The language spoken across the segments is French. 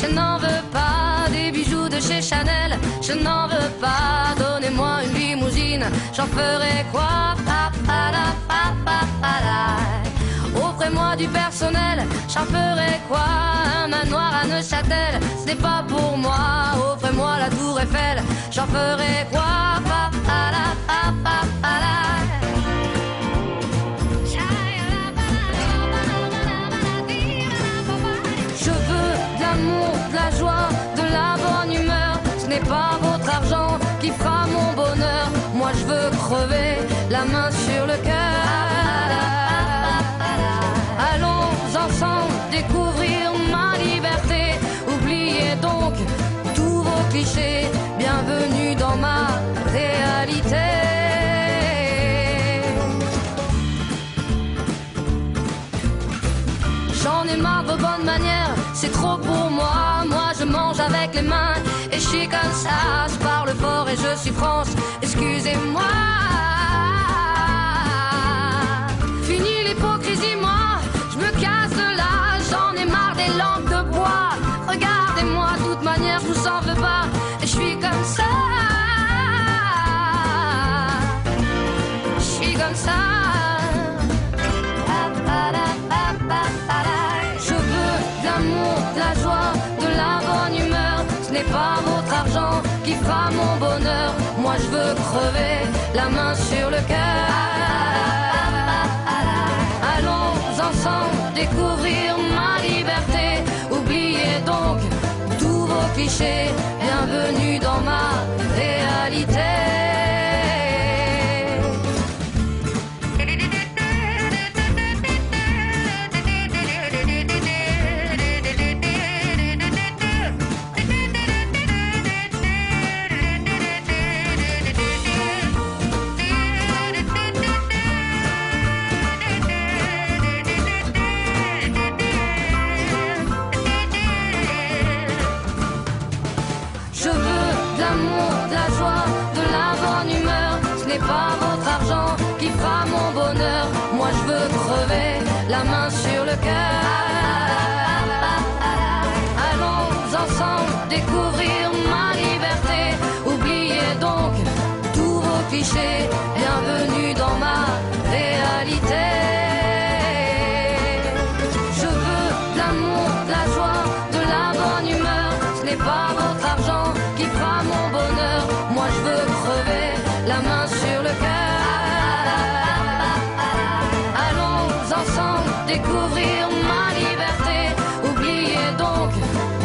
Je n'en veux pas des bijoux de chez Chanel. Je n'en veux pas, donnez-moi une limousine. J'en ferai quoi? Offrez-moi du personnel. J'en ferai quoi? Un manoir à Neuchâtel, ce n'est pas pour moi. Offrez-moi la tour Eiffel. J'en ferai quoi? Je veux de l'amour, de la joie, de la bonne humeur. Ce n'est pas votre argent qui fera mon bonheur. Moi je veux crever, la main sur le cœur. Allons ensemble découvrir ma liberté. Oubliez donc tous vos clichés. Bienvenue dans ma réalité. J'en ai marre de vos bonnes manières, c'est trop pour moi. Moi je mange avec les mains et je suis comme ça. Je parle fort et je suis France, excusez-moi. Fini l'hypocrisie, moi, je me casse de là. J'en ai marre des lampes de bois. Regardez-moi, de toute manière, je vous en veux pas. Et je suis comme ça. Je suis comme ça. Je veux de l'amour, de la joie, de la bonne humeur. Ce n'est pas votre argent qui fera mon bonheur. Moi je veux crever, la main sur le cœur. Allons ensemble découvrir ma liberté. Oubliez donc tous vos clichés. Bienvenue dans ma réalité. Pas votre argent qui fera mon bonheur. Moi je veux crever, la main sur le cœur. Allons ensemble découvrir ma liberté. Oubliez donc tous vos clichés. Bienvenue dans ma réalité. Je veux de l'amour, de la joie, de la bonne humeur. Ce n'est pas votre argent qui fera mon bonheur. Moi je veux crever, la main sur le cœur. Allons ensemble découvrir ma liberté. Oubliez donc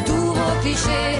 tous vos clichés.